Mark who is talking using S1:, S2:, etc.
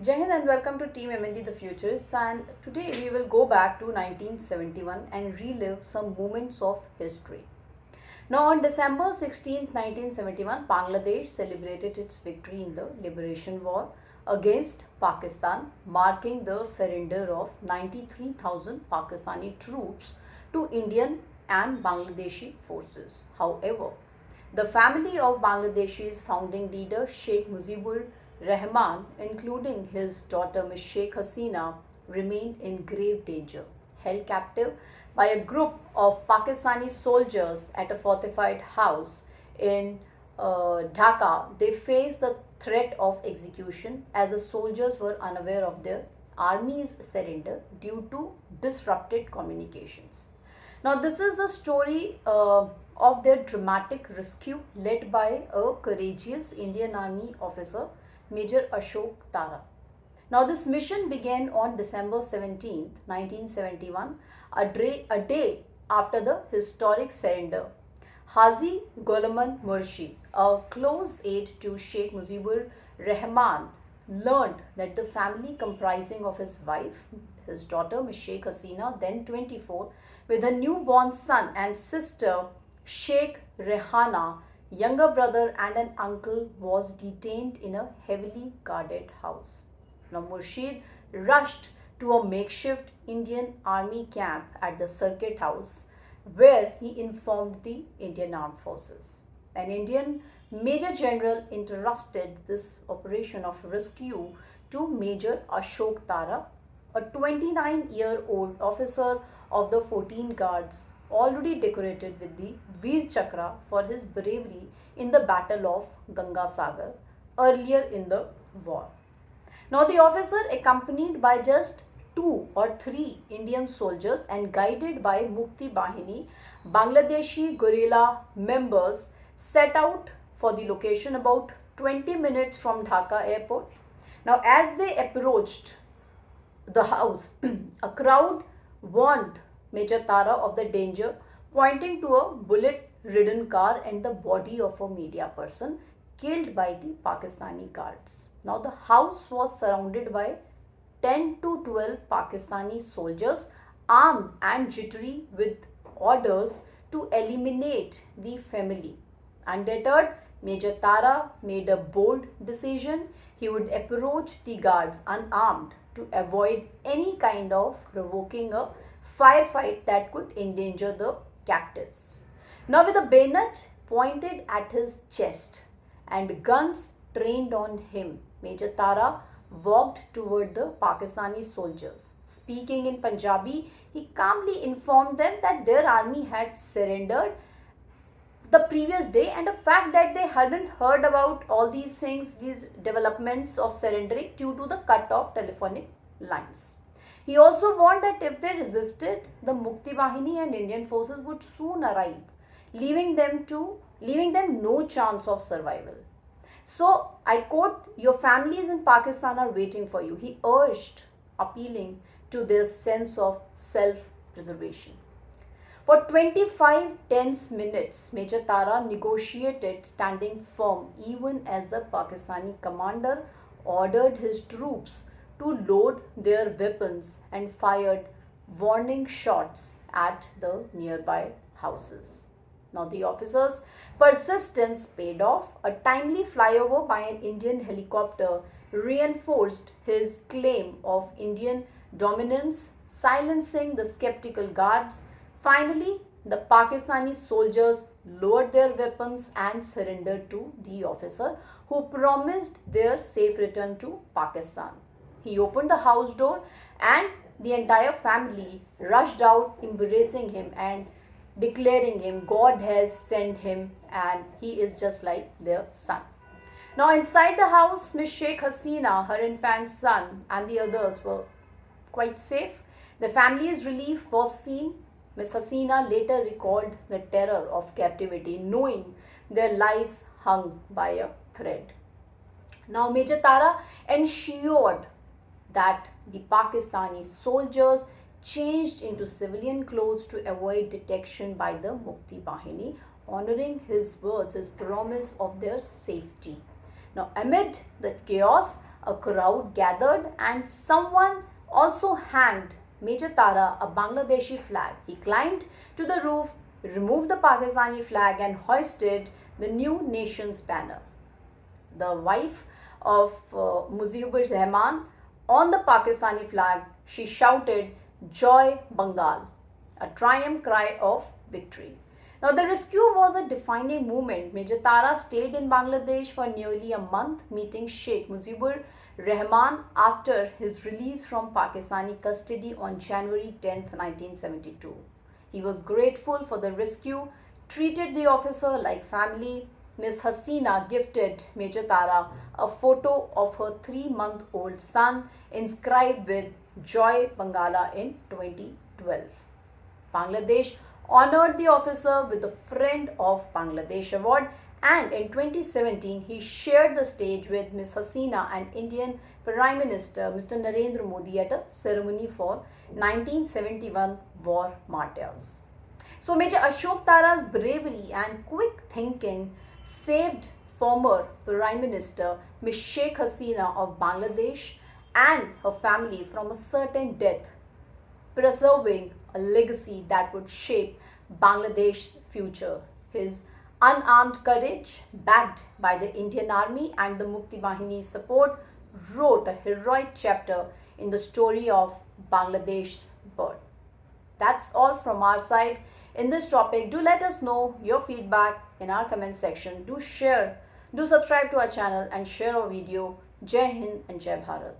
S1: Jai Hind and welcome to Team MND The Futurists, and today we will go back to 1971 and relive some moments of history. Now on December 16, 1971, Bangladesh celebrated its victory in the Liberation War against Pakistan, marking the surrender of 93,000 Pakistani troops to Indian and Bangladeshi forces. However, the family of Bangladesh's founding leader Sheikh Mujibur Rahman, including his daughter Ms. Sheikh Hasina, remained in grave danger. Held captive by a group of Pakistani soldiers at a fortified house in Dhaka, they faced the threat of execution as the soldiers were unaware of their army's surrender due to disrupted communications. Now, this is the story of their dramatic rescue led by a courageous Indian Army officer, Major Ashok Tara. Now, this mission began on December 17, 1971, a day after the historic surrender. Hazi Gulaman Murshid, a close aide to Sheikh Mujibur Rahman, learned that the family comprising of his wife, his daughter Ms. Sheikh Hasina, then 24, with her newborn son and sister Sheikh Rehana, younger brother and an uncle, was detained in a heavily guarded house. Now Murshid rushed to a makeshift Indian army camp at the circuit house where he informed the Indian Armed Forces. An Indian Major General entrusted this operation of rescue to Major Ashok Tara, a 29-year-old officer of the 14 Guards, already decorated with the Veer Chakra for his bravery in the Battle of Gangasagar earlier in the war. Now, the officer, accompanied by just 2 or 3 Indian soldiers and guided by Mukti Bahini, Bangladeshi guerrilla members, set out for the location about 20 minutes from Dhaka airport. Now, as they approached the house, a crowd warned Major Tara of the danger, pointing to a bullet ridden car and the body of a media person killed by the Pakistani guards. Now, the house was surrounded by 10 to 12 Pakistani soldiers, armed and jittery with orders to eliminate the family. Undeterred, Major Tara made a bold decision. He would approach the guards unarmed to avoid any kind of provoking a firefight that could endanger the captives. Now, with a bayonet pointed at his chest and guns trained on him, Major Tara walked toward the Pakistani soldiers. Speaking in Punjabi, he calmly informed them that their army had surrendered the previous day, and the fact that they hadn't heard about all these things, these developments of surrendering due to the cut off telephonic lines. He also warned that if they resisted, the Mukti Bahini and Indian forces would soon arrive, leaving them no chance of survival. So I quote, "Your families in Pakistan are waiting for you," he urged, appealing to their sense of self-preservation. For 25 tense minutes, Major Tara negotiated, standing firm even as the Pakistani commander ordered his troops to load their weapons and fired warning shots at the nearby houses. Now, the officer's persistence paid off. A timely flyover by an Indian helicopter reinforced his claim of Indian dominance, silencing the skeptical guards. Finally, the Pakistani soldiers lowered their weapons and surrendered to the officer, who promised their safe return to Pakistan. He opened the house door and the entire family rushed out, embracing him and declaring him, God has sent him and he is just like their son. Now, inside the house, Miss Sheikh Hasina, her infant son, and the others were quite safe. The family's relief was seen. Miss Hasina later recalled the terror of captivity, knowing their lives hung by a thread. Now, Major Tara ensured that the Pakistani soldiers changed into civilian clothes to avoid detection by the Mukti Bahini, honoring his words, his promise of their safety. Now, amid the chaos, a crowd gathered and someone also hanged Major Tara a Bangladeshi flag. He climbed to the roof, removed the Pakistani flag and hoisted the new nation's banner. The wife of Mujibur Rahman, on the Pakistani flag, she shouted, "Joy Bengal," a triumph cry of victory. Now, the rescue was a defining moment. Major Tara stayed in Bangladesh for nearly a month, meeting Sheikh Mujibur Rahman after his release from Pakistani custody on January 10, 1972. He was grateful for the rescue, treated the officer like family. Miss Hasina gifted Major Tara a photo of her 3-month-old son inscribed with Joy Bangala in 2012. Bangladesh honored the officer with the Friend of Bangladesh award, and in 2017 he shared the stage with Miss Hasina and Indian Prime Minister Mr. Narendra Modi at a ceremony for 1971 war martyrs. So Major Ashok Tara's bravery and quick thinking saved former Prime Minister Ms. Sheikh Hasina of Bangladesh and her family from a certain death, preserving a legacy that would shape Bangladesh's future. His unarmed courage, backed by the Indian Army and the Mukti Bahini's support, wrote a heroic chapter in the story of Bangladesh's birth. That's all from our side in this topic. Do let us know your feedback in our comment section. Do share, do subscribe to our channel and share our video. Jai Hind and Jai Bharat.